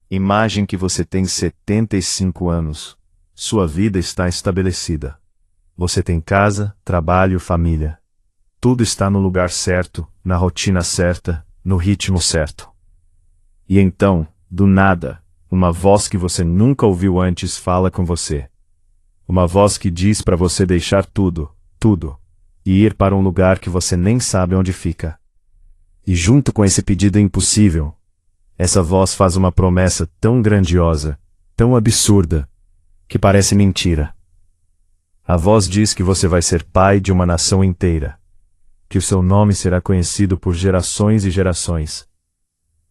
Imagem que você tem 75 anos. Sua vida está estabelecida. Você tem casa, trabalho, família. Tudo está no lugar certo, na rotina certa, no ritmo certo. E então, do nada, uma voz que você nunca ouviu antes fala com você. Uma voz que diz para você deixar tudo, e ir para um lugar que você nem sabe onde fica. E junto com esse pedido impossível, essa voz faz uma promessa tão grandiosa, tão absurda, que parece mentira. A voz diz que você vai ser pai de uma nação inteira, que o seu nome será conhecido por gerações e gerações,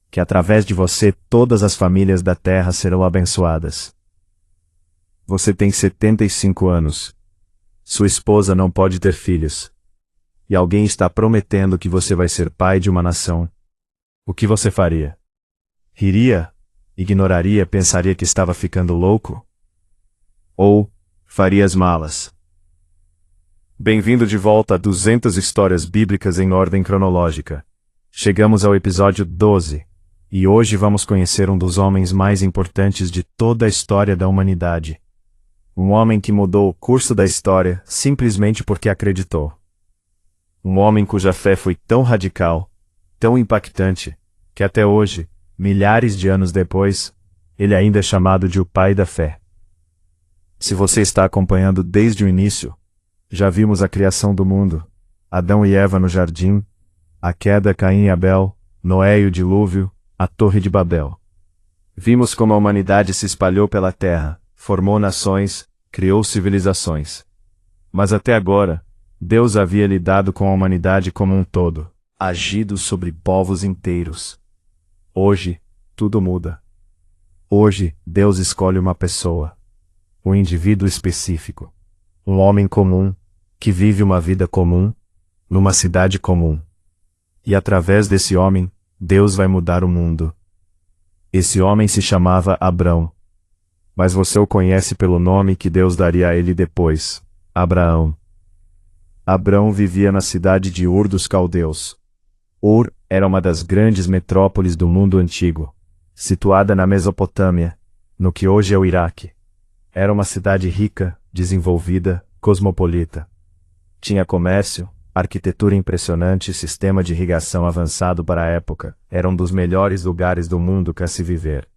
que através de você todas as famílias da terra serão abençoadas. Você tem 75 anos. Sua esposa não pode ter filhos. E alguém está prometendo que você vai ser pai de uma nação. O que você faria? Riria? Ignoraria? Pensaria que estava ficando louco? Ou faria as malas? Bem-vindo de volta a 200 histórias bíblicas em ordem cronológica. Chegamos ao episódio 12, e hoje vamos conhecer um dos homens mais importantes de toda a história da humanidade. Um homem que mudou o curso da história simplesmente porque acreditou. Um homem cuja fé foi tão radical, tão impactante, que até hoje, milhares de anos depois, ele ainda é chamado de o pai da fé. Se você está acompanhando desde o início, já vimos a criação do mundo, Adão e Eva no jardim, a queda, Caim e Abel, Noé e o dilúvio, a Torre de Babel. Vimos como a humanidade se espalhou pela terra, formou nações, criou civilizações. Mas até agora, Deus havia lidado com a humanidade como um todo, agido sobre povos inteiros. Hoje, tudo muda. Hoje, Deus escolhe uma pessoa, um indivíduo específico, um homem comum, que vive uma vida comum, numa cidade comum. E através desse homem, Deus vai mudar o mundo. Esse homem se chamava Abrão. Mas você o conhece pelo nome que Deus daria a ele depois, Abraão. Abrão vivia na cidade de Ur dos Caldeus. Ur era uma das grandes metrópoles do mundo antigo, situada na Mesopotâmia, no que hoje é o Iraque. Era uma cidade rica, desenvolvida, cosmopolita. Tinha comércio, arquitetura impressionante e sistema de irrigação avançado para a época. Era um dos melhores lugares do mundo para se viver.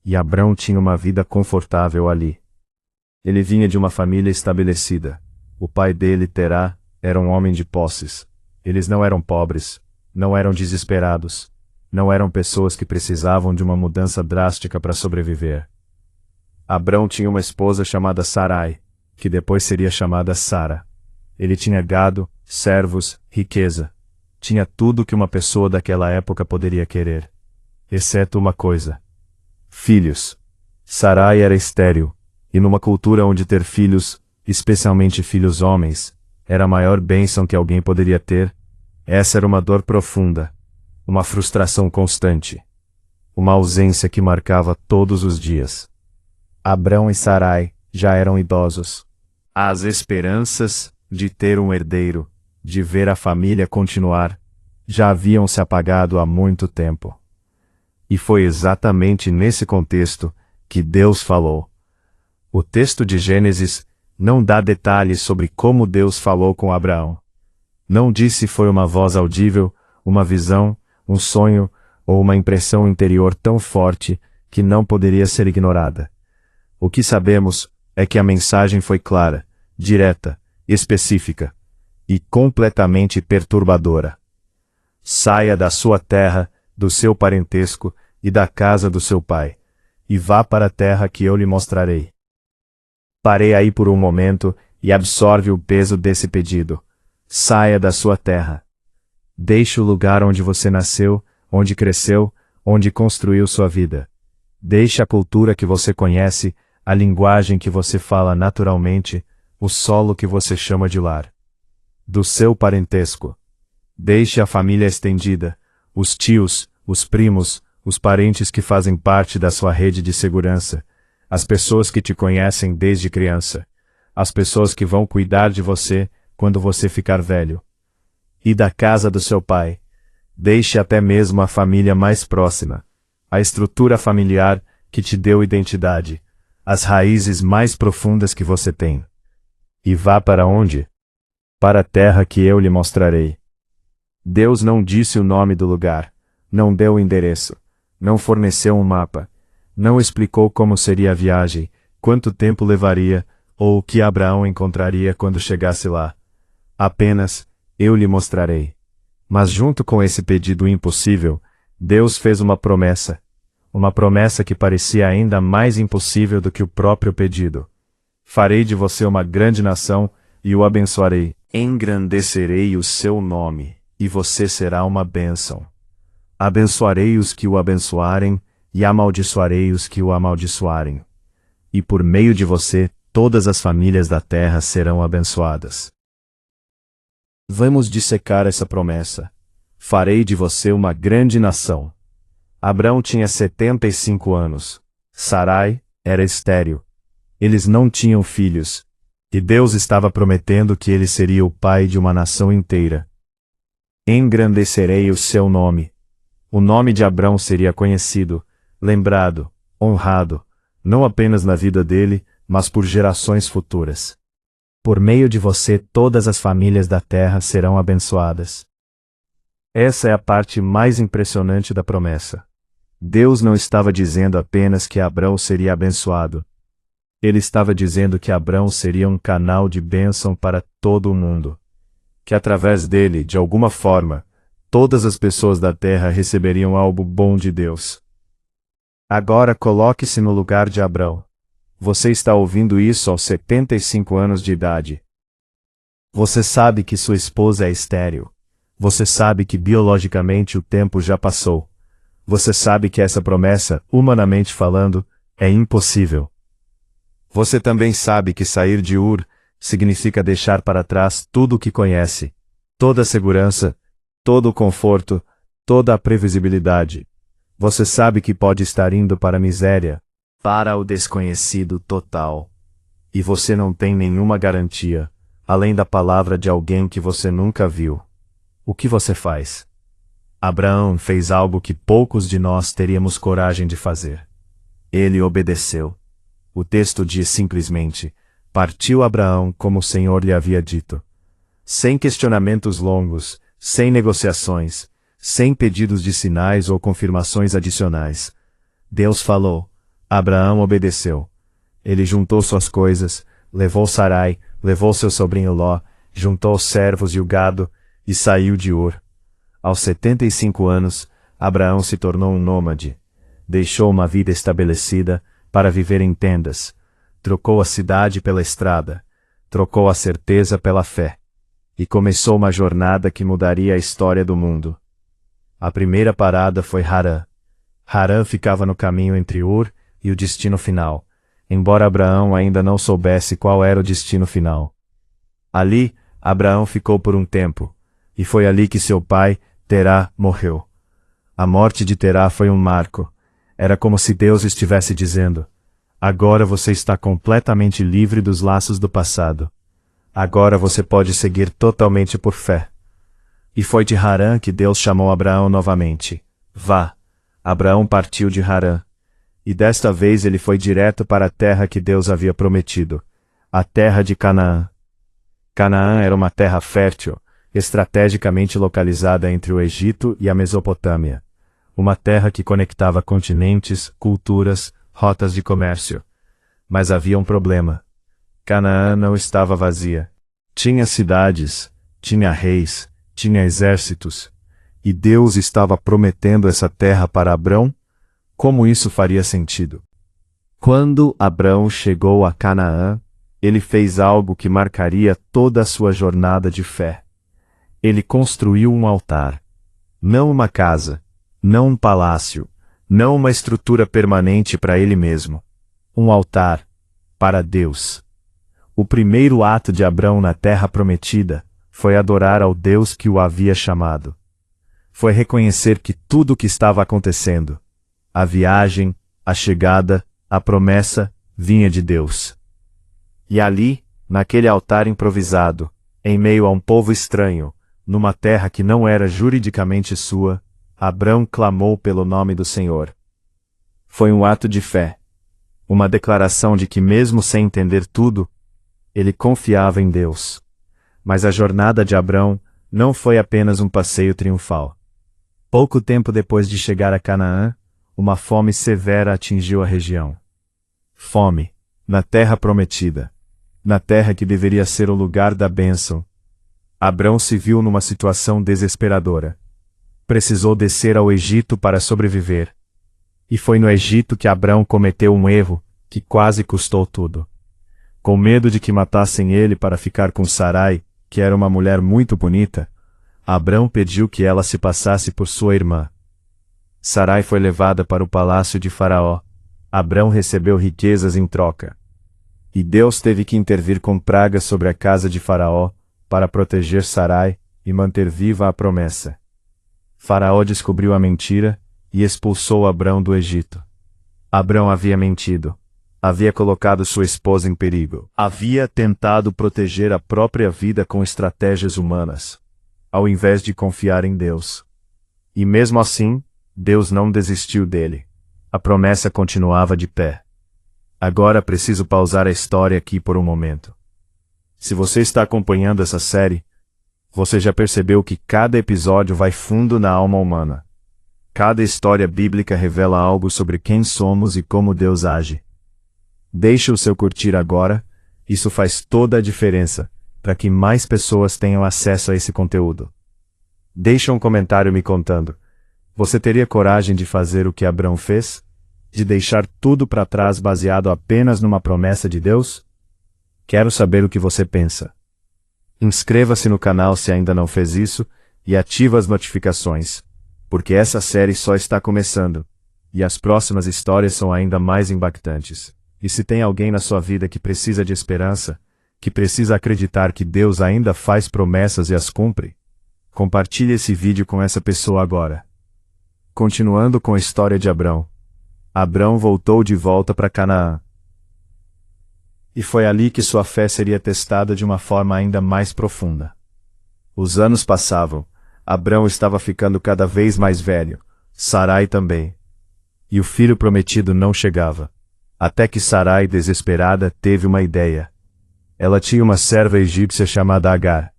E Abrão tinha uma vida confortável ali. Ele vinha de uma família estabelecida. O pai dele, Terá, era um homem de posses. Eles não eram pobres, não eram desesperados, não eram pessoas que precisavam de uma mudança drástica para sobreviver. Abrão tinha uma esposa chamada Sarai, que depois seria chamada Sara. Ele tinha gado, servos, riqueza. Tinha tudo que uma pessoa daquela época poderia querer. Exceto uma coisa: filhos. Sarai era estéril, e numa cultura onde ter filhos, especialmente filhos homens, era a maior bênção que alguém poderia ter, essa era uma dor profunda, uma frustração constante, uma ausência que marcava todos os dias. Abrão e Sarai já eram idosos. As esperanças de ter um herdeiro, de ver a família continuar, já haviam se apagado há muito tempo. E foi exatamente nesse contexto que Deus falou. O texto de Gênesis não dá detalhes sobre como Deus falou com Abraão. Não diz se foi uma voz audível, uma visão, um sonho ou uma impressão interior tão forte que não poderia ser ignorada. O que sabemos é que a mensagem foi clara, direta, específica e completamente perturbadora. Saia da sua terra, do seu parentesco e da casa do seu pai, e vá para a terra que eu lhe mostrarei. Parei aí por um momento e absorve o peso desse pedido. Saia da sua terra. Deixe o lugar onde você nasceu, onde cresceu, onde construiu sua vida. Deixe a cultura que você conhece, a linguagem que você fala naturalmente, o solo que você chama de lar. Do seu parentesco. Deixe a família estendida, os tios, os primos, os parentes que fazem parte da sua rede de segurança, as pessoas que te conhecem desde criança, as pessoas que vão cuidar de você quando você ficar velho. E da casa do seu pai. Deixe até mesmo a família mais próxima, a estrutura familiar que te deu identidade, as raízes mais profundas que você tem. E vá para onde? Para a terra que eu lhe mostrarei. Deus não disse o nome do lugar, não deu o endereço, não forneceu um mapa, não explicou como seria a viagem, quanto tempo levaria, ou o que Abraão encontraria quando chegasse lá. Apenas, eu lhe mostrarei. Mas junto com esse pedido impossível, Deus fez uma promessa que parecia ainda mais impossível do que o próprio pedido. Farei de você uma grande nação, e o abençoarei. Engrandecerei o seu nome, e você será uma bênção. Abençoarei os que o abençoarem, e amaldiçoarei os que o amaldiçoarem. E por meio de você, todas as famílias da terra serão abençoadas. Vamos dissecar essa promessa. Farei de você uma grande nação. Abrão tinha 75 anos. Sarai era estéril. Eles não tinham filhos. E Deus estava prometendo que ele seria o pai de uma nação inteira. Engrandecerei o seu nome. O nome de Abrão seria conhecido, lembrado, honrado, não apenas na vida dele, mas por gerações futuras. Por meio de você, todas as famílias da terra serão abençoadas. Essa é a parte mais impressionante da promessa. Deus não estava dizendo apenas que Abrão seria abençoado. Ele estava dizendo que Abrão seria um canal de bênção para todo o mundo. Que através dele, de alguma forma, todas as pessoas da terra receberiam algo bom de Deus. Agora coloque-se no lugar de Abrão. Você está ouvindo isso aos 75 anos de idade. Você sabe que sua esposa é estéril. Você sabe que biologicamente o tempo já passou. Você sabe que essa promessa, humanamente falando, é impossível. Você também sabe que sair de Ur significa deixar para trás tudo o que conhece, toda a segurança, todo o conforto, toda a previsibilidade. Você sabe que pode estar indo para a miséria, para o desconhecido total. E você não tem nenhuma garantia, além da palavra de alguém que você nunca viu. O que você faz? Abraão fez algo que poucos de nós teríamos coragem de fazer. Ele obedeceu. O texto diz simplesmente: partiu Abraão como o Senhor lhe havia dito. Sem questionamentos longos, sem negociações, sem pedidos de sinais ou confirmações adicionais. Deus falou. Abraão obedeceu. Ele juntou suas coisas, levou Sarai, levou seu sobrinho Ló, juntou os servos e o gado, e saiu de Ur. Aos 75 anos, Abraão se tornou um nômade. Deixou uma vida estabelecida para viver em tendas. Trocou a cidade pela estrada. Trocou a certeza pela fé. E começou uma jornada que mudaria a história do mundo. A primeira parada foi Harã. Harã ficava no caminho entre Ur e o destino final, embora Abraão ainda não soubesse qual era o destino final. Ali, Abraão ficou por um tempo, e foi ali que seu pai, Terá, morreu. A morte de Terá foi um marco. Era como se Deus estivesse dizendo: agora você está completamente livre dos laços do passado. Agora você pode seguir totalmente por fé. E foi de Harã que Deus chamou Abraão novamente. Vá. Abraão partiu de Harã. E desta vez ele foi direto para a terra que Deus havia prometido, a terra de Canaã. Canaã era uma terra fértil, estrategicamente localizada entre o Egito e a Mesopotâmia. Uma terra que conectava continentes, culturas, rotas de comércio. Mas havia um problema. Canaã não estava vazia. Tinha cidades, tinha reis, tinha exércitos. E Deus estava prometendo essa terra para Abrão? Como isso faria sentido? Quando Abrão chegou a Canaã, ele fez algo que marcaria toda a sua jornada de fé. Ele construiu um altar. Não uma casa, não um palácio, não uma estrutura permanente para ele mesmo. Um altar para Deus. O primeiro ato de Abrão na terra prometida foi adorar ao Deus que o havia chamado. Foi reconhecer que tudo o que estava acontecendo, a viagem, a chegada, a promessa, vinha de Deus. E ali, naquele altar improvisado, em meio a um povo estranho, numa terra que não era juridicamente sua, Abrão clamou pelo nome do Senhor. Foi um ato de fé. Uma declaração de que mesmo sem entender tudo, ele confiava em Deus. Mas a jornada de Abrão não foi apenas um passeio triunfal. Pouco tempo depois de chegar a Canaã, uma fome severa atingiu a região. Fome, na terra prometida, na terra que deveria ser o lugar da bênção. Abrão se viu numa situação desesperadora. Precisou descer ao Egito para sobreviver. E foi no Egito que Abrão cometeu um erro que quase custou tudo. Com medo de que matassem ele para ficar com Sarai, que era uma mulher muito bonita, Abrão pediu que ela se passasse por sua irmã. Sarai foi levada para o palácio de Faraó. Abrão recebeu riquezas em troca. E Deus teve que intervir com pragas sobre a casa de Faraó, para proteger Sarai e manter viva a promessa. Faraó descobriu a mentira e expulsou Abrão do Egito. Abrão havia mentido. Havia colocado sua esposa em perigo. Havia tentado proteger a própria vida com estratégias humanas, ao invés de confiar em Deus. E mesmo assim, Deus não desistiu dele. A promessa continuava de pé. Agora preciso pausar a história aqui por um momento. Se você está acompanhando essa série, você já percebeu que cada episódio vai fundo na alma humana. Cada história bíblica revela algo sobre quem somos e como Deus age. Deixe o seu curtir agora, isso faz toda a diferença, para que mais pessoas tenham acesso a esse conteúdo. Deixe um comentário me contando. Você teria coragem de fazer o que Abrão fez? De deixar tudo para trás baseado apenas numa promessa de Deus? Quero saber o que você pensa. Inscreva-se no canal se ainda não fez isso, e ative as notificações, porque essa série só está começando, e as próximas histórias são ainda mais impactantes. E se tem alguém na sua vida que precisa de esperança, que precisa acreditar que Deus ainda faz promessas e as cumpre, compartilhe esse vídeo com essa pessoa agora. Continuando com a história de Abrão. Abrão voltou de volta para Canaã. E foi ali que sua fé seria testada de uma forma ainda mais profunda. Os anos passavam, Abrão estava ficando cada vez mais velho, Sarai também. E o filho prometido não chegava. Até que Sarai, desesperada, teve uma ideia. Ela tinha uma serva egípcia chamada Agar.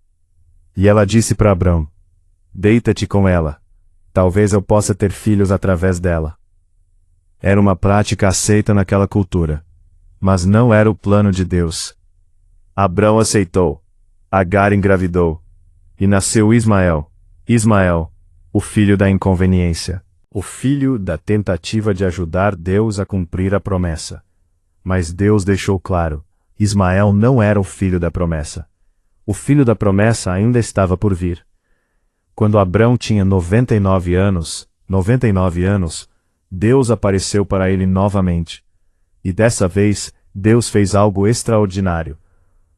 E ela disse para Abrão: "Deita-te com ela. Talvez eu possa ter filhos através dela." Era uma prática aceita naquela cultura. Mas não era o plano de Deus. Abrão aceitou. Agar engravidou. E nasceu Ismael. Ismael, o filho da inconveniência. O filho da tentativa de ajudar Deus a cumprir a promessa. Mas Deus deixou claro, Ismael não era o filho da promessa. O filho da promessa ainda estava por vir. Quando Abrão tinha 99 anos, Deus apareceu para ele novamente. E dessa vez, Deus fez algo extraordinário.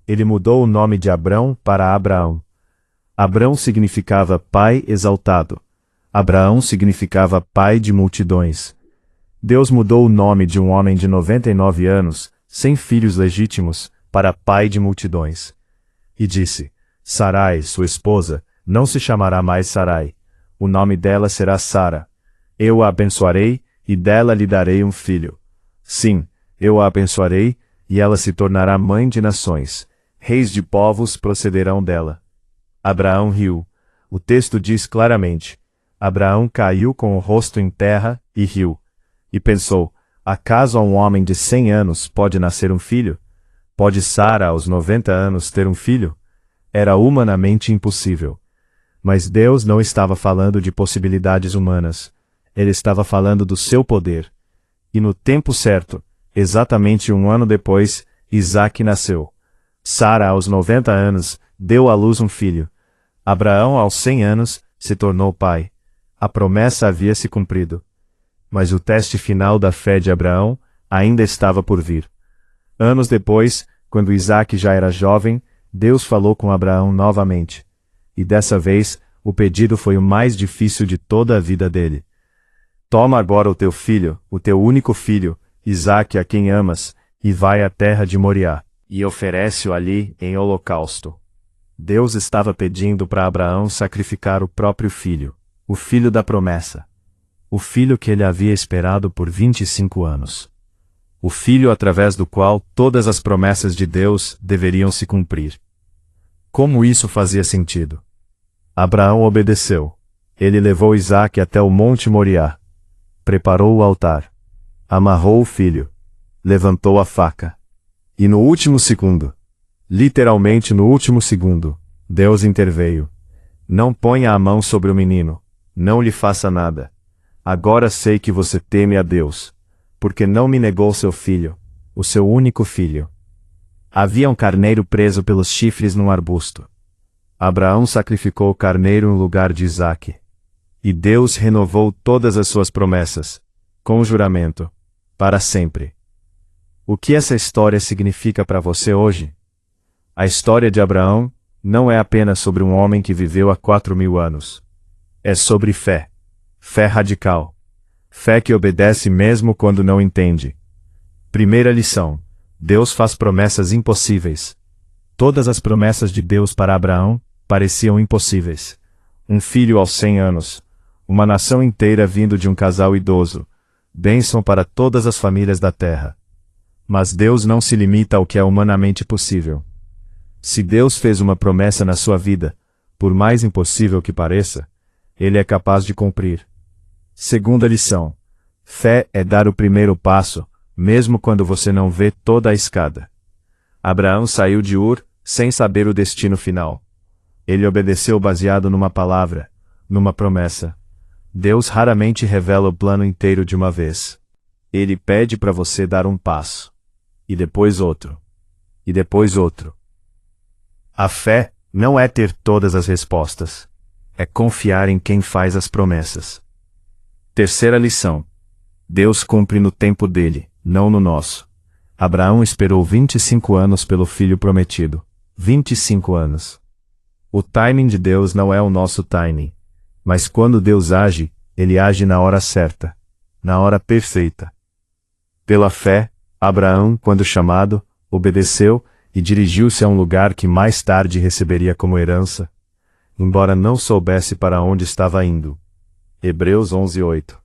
Ele mudou o nome de Abrão para Abraão. Abrão significava pai exaltado. Abraão significava pai de multidões. Deus mudou o nome de um homem de 99 anos, sem filhos legítimos, para pai de multidões. E disse: Sarai, sua esposa, não se chamará mais Sarai. O nome dela será Sara. Eu a abençoarei, e dela lhe darei um filho. Sim, eu a abençoarei, e ela se tornará mãe de nações. Reis de povos procederão dela. Abraão riu. O texto diz claramente: Abraão caiu com o rosto em terra e riu. E pensou: acaso a um homem de 100 anos pode nascer um filho? Pode Sara aos 90 anos ter um filho? Era humanamente impossível. Mas Deus não estava falando de possibilidades humanas. Ele estava falando do seu poder. E no tempo certo, exatamente 1 ano depois, Isaque nasceu. Sara aos 90 anos, deu à luz um filho. Abraão aos 100 anos, se tornou pai. A promessa havia se cumprido. Mas o teste final da fé de Abraão ainda estava por vir. Anos depois, quando Isaque já era jovem, Deus falou com Abraão novamente. E dessa vez, o pedido foi o mais difícil de toda a vida dele. Toma agora o teu filho, o teu único filho, Isaque, a quem amas, e vai à terra de Moriá, e oferece-o ali em holocausto. Deus estava pedindo para Abraão sacrificar o próprio filho, o filho da promessa. o filho que ele havia esperado por 25 anos. O filho através do qual todas as promessas de Deus deveriam se cumprir. Como isso fazia sentido? Abraão obedeceu. Ele levou Isaque até o Monte Moriá. Preparou o altar. Amarrou o filho. Levantou a faca. E no último segundo, literalmente no último segundo, Deus interveio. Não ponha a mão sobre o menino. Não lhe faça nada. Agora sei que você teme a Deus, porque não me negou seu filho, o seu único filho. Havia um carneiro preso pelos chifres num arbusto. Abraão sacrificou o carneiro no lugar de Isaque. E Deus renovou todas as suas promessas, com o juramento, para sempre. O que essa história significa para você hoje? A história de Abraão não é apenas sobre um homem que viveu há 4.000 anos. É sobre fé. Fé radical. Fé que obedece mesmo quando não entende. Primeira lição. Deus faz promessas impossíveis. Todas as promessas de Deus para Abraão pareciam impossíveis. Um filho aos 100 anos. Uma nação inteira vindo de um casal idoso. Bênção para todas as famílias da terra. Mas Deus não se limita ao que é humanamente possível. Se Deus fez uma promessa na sua vida, por mais impossível que pareça, Ele é capaz de cumprir. Segunda lição. Fé é dar o primeiro passo, mesmo quando você não vê toda a escada. Abraão saiu de Ur, sem saber o destino final. Ele obedeceu baseado numa palavra, numa promessa. Deus raramente revela o plano inteiro de uma vez. Ele pede para você dar um passo. E depois outro. E depois outro. A fé não é ter todas as respostas. É confiar em quem faz as promessas. Terceira lição. Deus cumpre no tempo dele, não no nosso. Abraão esperou 25 anos pelo filho prometido. 25 anos. O timing de Deus não é o nosso timing. Mas quando Deus age, Ele age na hora certa. Na hora perfeita. Pela fé, Abraão, quando chamado, obedeceu e dirigiu-se a um lugar que mais tarde receberia como herança, embora não soubesse para onde estava indo. Hebreus 11:8.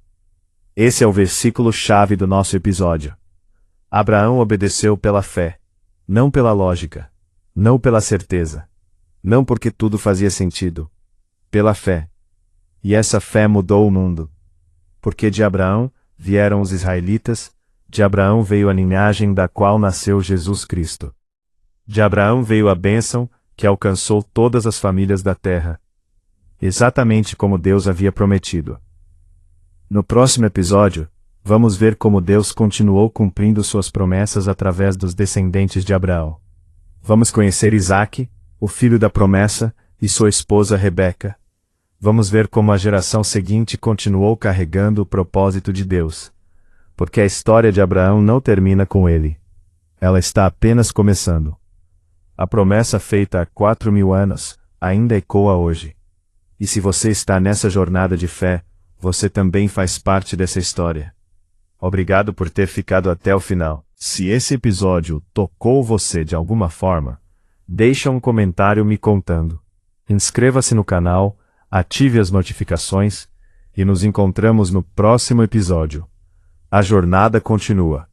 Esse é o versículo-chave do nosso episódio. Abraão obedeceu pela fé, não pela lógica, não pela certeza, não porque tudo fazia sentido, pela fé. E essa fé mudou o mundo. Porque de Abraão vieram os israelitas, de Abraão veio a linhagem da qual nasceu Jesus Cristo. De Abraão veio a bênção, que alcançou todas as famílias da terra. Exatamente como Deus havia prometido. No próximo episódio, vamos ver como Deus continuou cumprindo suas promessas através dos descendentes de Abraão. Vamos conhecer Isaque, o filho da promessa, e sua esposa Rebeca. Vamos ver como a geração seguinte continuou carregando o propósito de Deus. Porque a história de Abraão não termina com ele. Ela está apenas começando. A promessa feita há 4.000 anos ainda ecoa hoje. E se você está nessa jornada de fé, você também faz parte dessa história. Obrigado por ter ficado até o final. Se esse episódio tocou você de alguma forma, deixa um comentário me contando. Inscreva-se no canal, ative as notificações e nos encontramos no próximo episódio. A jornada continua.